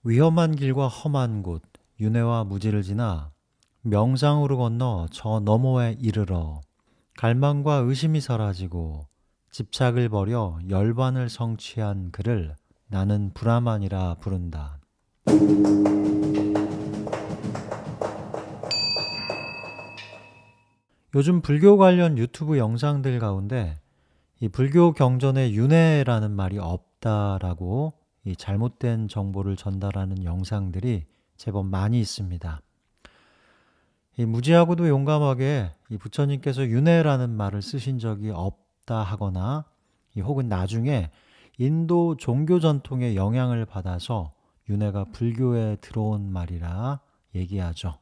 위험한 길과 험한 곳, 윤회와 무지를 지나 명상으로 건너 저 너머에 이르러 갈망과 의심이 사라지고 집착을 버려 열반을 성취한 그를 나는 브라만이라 부른다. 요즘 불교 관련 유튜브 영상들 가운데 이 불교 경전에 윤회라는 말이 없다라고 이 잘못된 정보를 전달하는 영상들이 제법 많이 있습니다. 이 무지하고도 용감하게 이 부처님께서 윤회라는 말을 쓰신 적이 없다 하거나 혹은 나중에 인도 종교 전통의 영향을 받아서 윤회가 불교에 들어온 말이라 얘기하죠.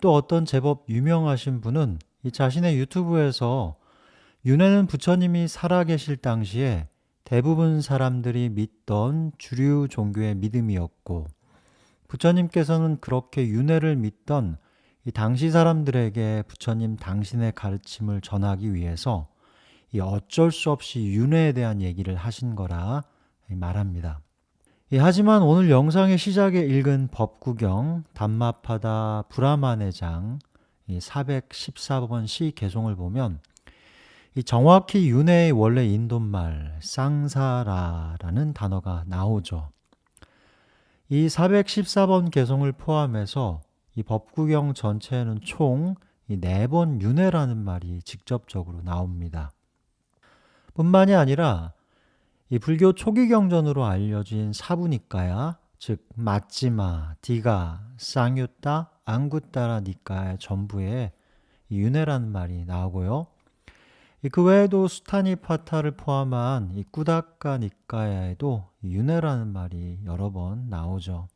또 어떤 제법 유명하신 분은 이 자신의 유튜브에서 윤회는 부처님이 살아계실 당시에 대부분 사람들이 믿던 주류 종교의 믿음이었고 부처님께서는 그렇게 윤회를 믿던 이 당시 사람들에게 부처님 당신의 가르침을 전하기 위해서 이 어쩔 수 없이 윤회에 대한 얘기를 하신 거라 말합니다. 하지만 오늘 영상의 시작에 읽은 법구경 담마파다 브라만의 장 414번 시 개송을 보면 정확히 윤회의 원래 인도말 쌍사라라는 단어가 나오죠. 이 414번 개송을 포함해서 이 법구경 전체에는 총 4번 윤회라는 말이 직접적으로 나옵니다. 뿐만이 아니라 이 불교 초기 경전으로 알려진 사부니까야, 즉 마찌마, 디가, 쌍유따, 앙구따라 니까의 전부에 이 윤회라는 말이 나오고요. 그 외에도 수타니파타를 포함한 이 꾸다까 니까야에도 윤회라는 말이 여러 번 나오죠.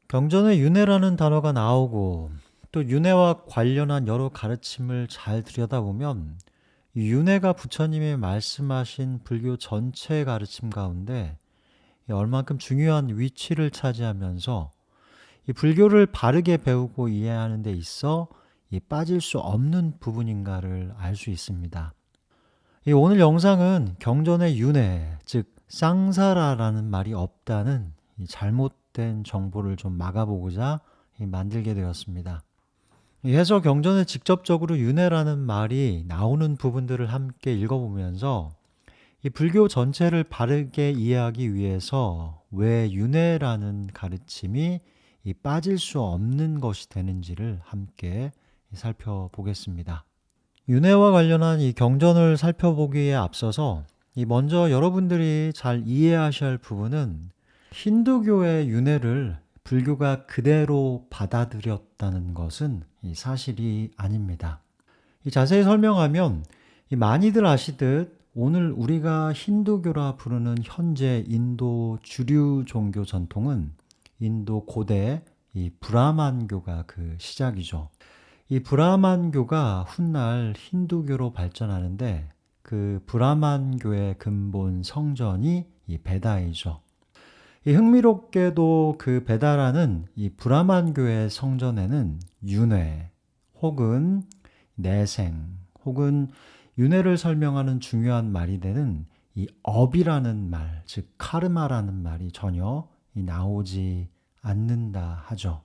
경전에 윤회라는 단어가 나오고 또 윤회와 관련한 여러 가르침을 잘 들여다보면 이 윤회가 부처님이 말씀하신 불교 전체 가르침 가운데 얼만큼 중요한 위치를 차지하면서 이 불교를 바르게 배우고 이해하는 데 있어 이 빠질 수 없는 부분인가를 알 수 있습니다. 오늘 영상은 경전의 윤회, 즉 쌍사라라는 말이 없다는 이 잘못된 정보를 좀 막아보고자 만들게 되었습니다. 해서 경전에 직접적으로 윤회라는 말이 나오는 부분들을 함께 읽어보면서 이 불교 전체를 바르게 이해하기 위해서 왜 윤회라는 가르침이 이 빠질 수 없는 것이 되는지를 함께 살펴보겠습니다. 윤회와 관련한 이 경전을 살펴보기에 앞서서 먼저 여러분들이 잘 이해하셔야 할 부분은 힌두교의 윤회를 불교가 그대로 받아들였다는 것은 사실이 아닙니다. 자세히 설명하면 많이들 아시듯 오늘 우리가 힌두교라 부르는 현재 인도 주류 종교 전통은 인도 고대 이 브라만교가 그 시작이죠. 이 브라만교가 훗날 힌두교로 발전하는데 그 브라만교의 근본 성전이 이 베다이죠. 이 흥미롭게도 그 베다라는 이 브라만교의 성전에는 윤회 혹은 내생 혹은 윤회를 설명하는 중요한 말이 되는 이 업이라는 말, 즉 카르마라는 말이 전혀 나오지 않는다 하죠.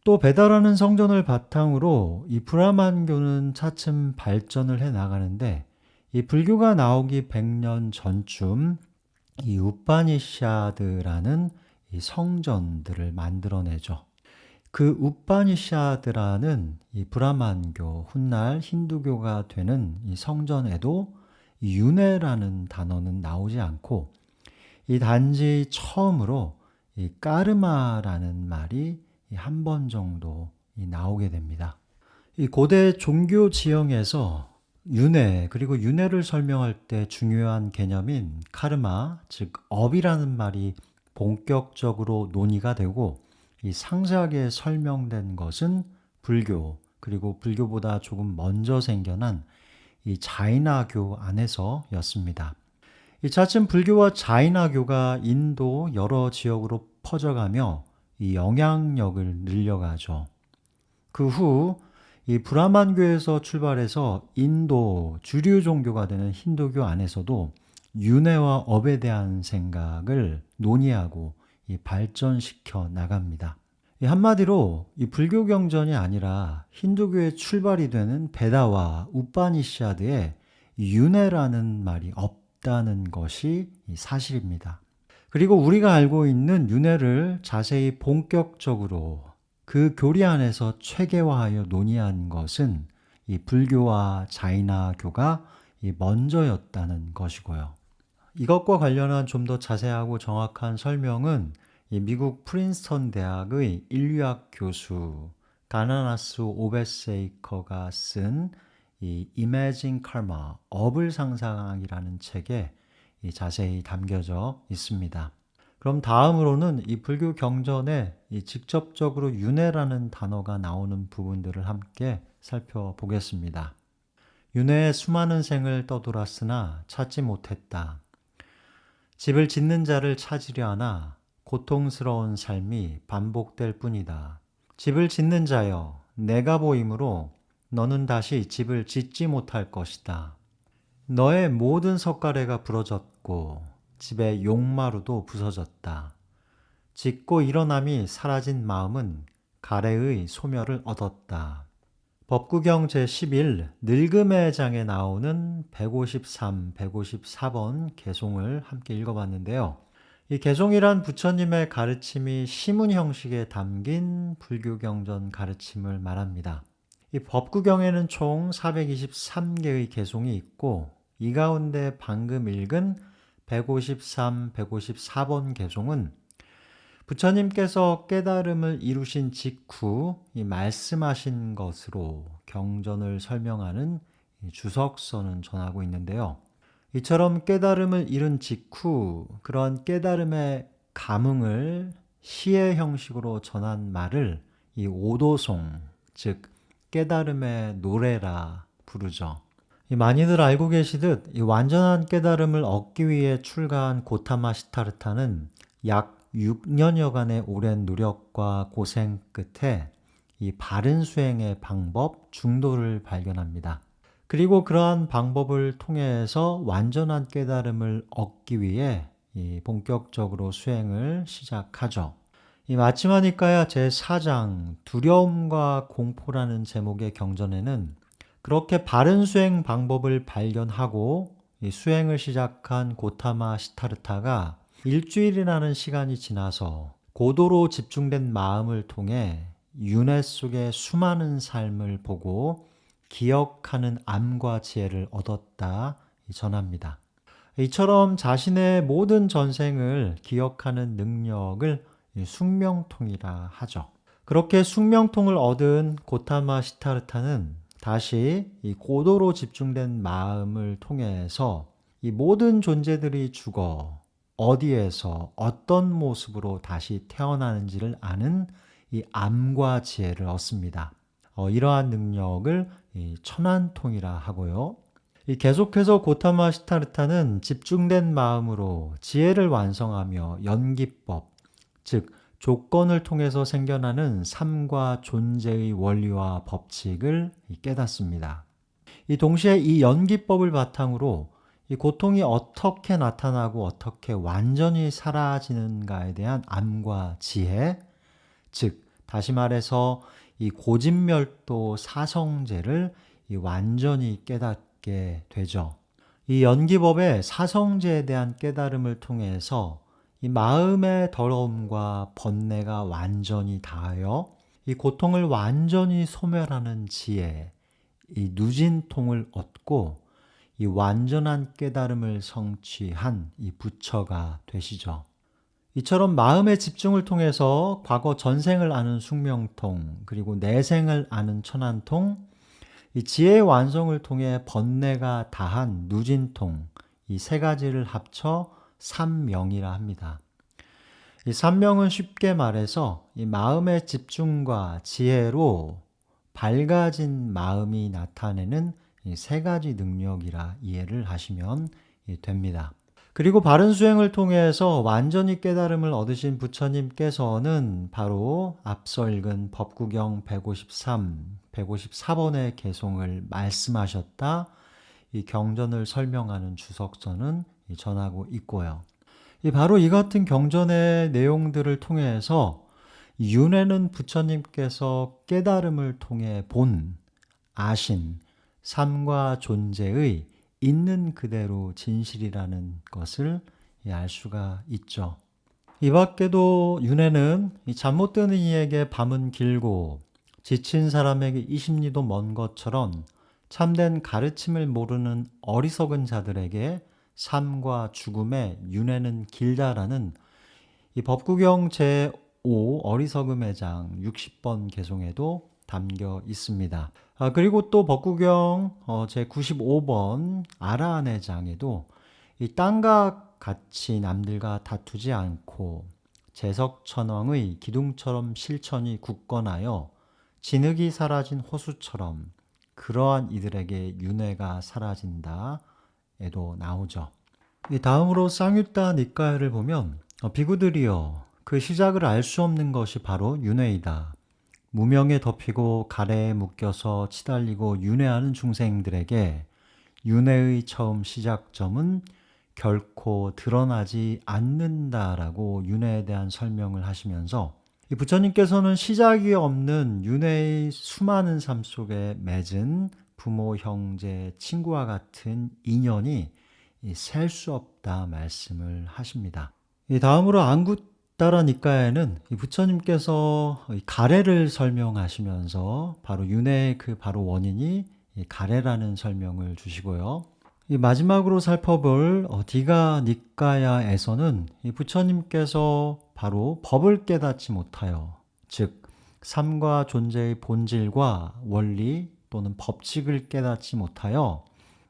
또 베다라는 성전을 바탕으로 이 브라만교는 차츰 발전을 해 나가는데 이 불교가 나오기 100년 전쯤 이 우파니샤드라는 이 성전들을 만들어내죠. 그 우파니샤드라는 이 브라만교 훗날 힌두교가 되는 이 성전에도 이 윤회라는 단어는 나오지 않고 이 단지 처음으로 이 까르마라는 말이 한 번 정도 나오게 됩니다. 이 고대 종교 지형에서 윤회 그리고 윤회를 설명할 때 중요한 개념인 카르마, 즉 업이라는 말이 본격적으로 논의가 되고 이 상세하게 설명된 것은 불교 그리고 불교보다 조금 먼저 생겨난 이 자이나교 안에서였습니다. 이 차츰 불교와 자이나교가 인도 여러 지역으로 퍼져가며 이 영향력을 늘려가죠. 그 후 이 브라만교에서 출발해서 인도 주류 종교가 되는 힌두교 안에서도 윤회와 업에 대한 생각을 논의하고 이 발전시켜 나갑니다. 이 한마디로 이 불교 경전이 아니라 힌두교의 출발이 되는 베다와 우파니샤드에 윤회라는 말이 없다는 것이 이 사실입니다. 그리고 우리가 알고 있는 윤회를 자세히 본격적으로 그 교리 안에서 체계화하여 논의한 것은 이 불교와 자이나교가 이 먼저였다는 것이고요. 이것과 관련한 좀 더 자세하고 정확한 설명은 이 미국 프린스턴 대학의 인류학 교수 가나나스 오베세이커가 쓴 이 Imaging Karma, 업을 상상이라는 책에 이 자세히 담겨져 있습니다. 그럼 다음으로는 이 불교 경전에 이 직접적으로 윤회라는 단어가 나오는 부분들을 함께 살펴보겠습니다. 윤회의 수많은 생을 떠돌았으나 찾지 못했다. 집을 짓는 자를 찾으려 하나 고통스러운 삶이 반복될 뿐이다. 집을 짓는 자여, 내가 보이므로 너는 다시 집을 짓지 못할 것이다. 너의 모든 석가래가 부러졌고 집의 용마루도 부서졌다. 짓고 일어남이 사라진 마음은 가래의 소멸을 얻었다. 법구경 제11 늙음의 장에 나오는 153, 154번 개송을 함께 읽어봤는데요. 이 개송이란 부처님의 가르침이 시문 형식에 담긴 불교 경전 가르침을 말합니다. 이 법구경에는 총 423개의 개송이 있고 이 가운데 방금 읽은 153, 154번 개송은 부처님께서 깨달음을 이루신 직후 이 말씀하신 것으로 경전을 설명하는 주석서는 전하고 있는데요. 이처럼 깨달음을 이룬 직후 그런 깨달음의 감흥을 시의 형식으로 전한 말을 이 오도송, 즉 깨달음의 노래라 부르죠. 많이들 알고 계시듯 이 완전한 깨달음을 얻기 위해 출가한 고타마 시타르타는 약 6년여간의 오랜 노력과 고생 끝에 이 바른 수행의 방법, 중도를 발견합니다. 그리고 그러한 방법을 통해서 완전한 깨달음을 얻기 위해 이 본격적으로 수행을 시작하죠. 이 마치마 니까야 제4장 두려움과 공포라는 제목의 경전에는 그렇게 바른 수행 방법을 발견하고 이 수행을 시작한 고타마 시타르타가 일주일이라는 시간이 지나서 고도로 집중된 마음을 통해 윤회 속의 수많은 삶을 보고 기억하는 암과 지혜를 얻었다 전합니다. 이처럼 자신의 모든 전생을 기억하는 능력을 숙명통이라 하죠. 그렇게 숙명통을 얻은 고타마 시타르타는 다시 이 고도로 집중된 마음을 통해서 이 모든 존재들이 죽어 어디에서 어떤 모습으로 다시 태어나는지를 아는 이 암과 지혜를 얻습니다. 이러한 능력을 이 천안통이라 하고요. 계속해서 고타마 시타르타는 집중된 마음으로 지혜를 완성하며 연기법, 즉 조건을 통해서 생겨나는 삶과 존재의 원리와 법칙을 깨닫습니다. 동시에 이 연기법을 바탕으로 이 고통이 어떻게 나타나고 어떻게 완전히 사라지는가에 대한 암과 지혜, 즉 다시 말해서 이 고진멸도 사성제를 이 완전히 깨닫게 되죠. 이 연기법의 사성제에 대한 깨달음을 통해서 이 마음의 더러움과 번뇌가 완전히 다하여 이 고통을 완전히 소멸하는 지혜, 이 누진통을 얻고 이 완전한 깨달음을 성취한 이 부처가 되시죠. 이처럼 마음의 집중을 통해서 과거 전생을 아는 숙명통, 그리고 내생을 아는 천안통, 이 지혜의 완성을 통해 번뇌가 다한 누진통, 이 세 가지를 합쳐 삼명이라 합니다. 이 삼명은 쉽게 말해서 이 마음의 집중과 지혜로 밝아진 마음이 나타내는 이 세 가지 능력이라 이해를 하시면 됩니다. 그리고 바른 수행을 통해서 완전히 깨달음을 얻으신 부처님께서는 바로 앞서 읽은 법구경 153, 154번의 개송을 말씀하셨다. 이 경전을 설명하는 주석서는 전하고 있고요. 바로 이 같은 경전의 내용들을 통해서 윤회는 부처님께서 깨달음을 통해 본, 아신 삶과 존재의 있는 그대로 진실이라는 것을 알 수가 있죠. 이 밖에도 윤회는 잠 못 드는 이에게 밤은 길고 지친 사람에게 이십리도 먼 것처럼 참된 가르침을 모르는 어리석은 자들에게 삶과 죽음의 윤회는 길다라는 이 법구경 제5 어리석음의 장 60번 개송에도 담겨 있습니다. 그리고 또 법구경 제95번 아라한의 장에도 이 땅과 같이 남들과 다투지 않고 재석천왕의 기둥처럼 실천이 굳건하여 진흙이 사라진 호수처럼 그러한 이들에게 윤회가 사라진다 에도 나오죠. 다음으로 쌍유타 니까야를 보면 비구들이여 그 시작을 알 수 없는 것이 바로 윤회이다. 무명에 덮이고 가래에 묶여서 치달리고 윤회하는 중생들에게 윤회의 처음 시작점은 결코 드러나지 않는다라고 윤회에 대한 설명을 하시면서 이 부처님께서는 시작이 없는 윤회의 수많은 삶 속에 맺은 부모, 형제, 친구와 같은 인연이 셀 수 없다 말씀을 하십니다. 다음으로 안구따라 니까에는 부처님께서 가래를 설명하시면서 바로 윤회의 그 바로 원인이 가래라는 설명을 주시고요. 마지막으로 살펴볼 디가 니까야에서는 부처님께서 바로 법을 깨닫지 못하여, 즉 삶과 존재의 본질과 원리 또는 법칙을 깨닫지 못하여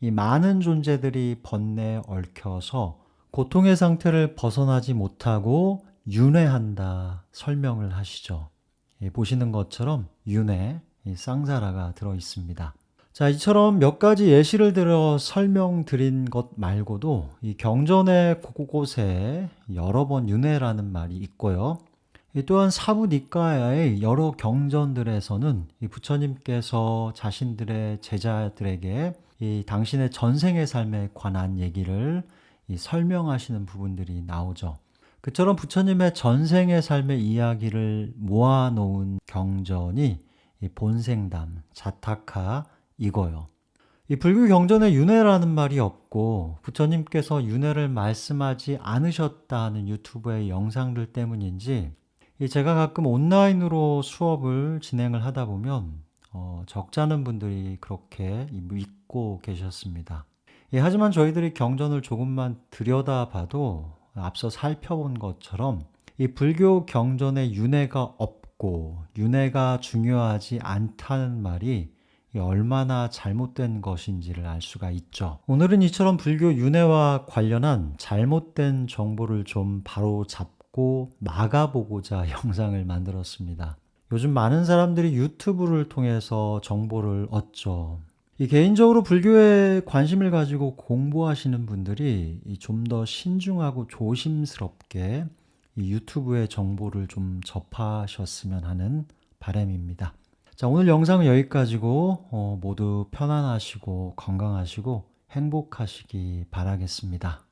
이 많은 존재들이 번뇌에 얽혀서 고통의 상태를 벗어나지 못하고 윤회한다 설명을 하시죠. 보시는 것처럼 윤회, 쌍사라가 들어 있습니다. 자, 이처럼 몇 가지 예시를 들어 설명드린 것 말고도 이 경전의 곳곳에 여러 번 윤회라는 말이 있고요. 또한 사부 니까야의 여러 경전들에서는 이 부처님께서 자신들의 제자들에게 이 당신의 전생의 삶에 관한 얘기를 설명하시는 부분들이 나오죠. 그처럼 부처님의 전생의 삶의 이야기를 모아놓은 경전이 이 본생담, 자타카 이거요. 이 불교 경전에 윤회라는 말이 없고 부처님께서 윤회를 말씀하지 않으셨다 하는 유튜브의 영상들 때문인지 제가 가끔 온라인으로 수업을 진행을 하다 보면 적잖은 분들이 그렇게 믿고 계셨습니다. 하지만 저희들이 경전을 조금만 들여다봐도 앞서 살펴본 것처럼 이 불교 경전에 윤회가 없고 윤회가 중요하지 않다는 말이 얼마나 잘못된 것인지를 알 수가 있죠. 오늘은 이처럼 불교 윤회와 관련한 잘못된 정보를 좀 바로 잡고 막아보고자 영상을 만들었습니다. 요즘 많은 사람들이 유튜브를 통해서 정보를 얻죠. 개인적으로 불교에 관심을 가지고 공부하시는 분들이 좀 더 신중하고 조심스럽게 이 유튜브의 정보를 좀 접하셨으면 하는 바람입니다. 자, 오늘 영상은 여기까지고 모두 편안하시고 건강하시고 행복하시기 바라겠습니다.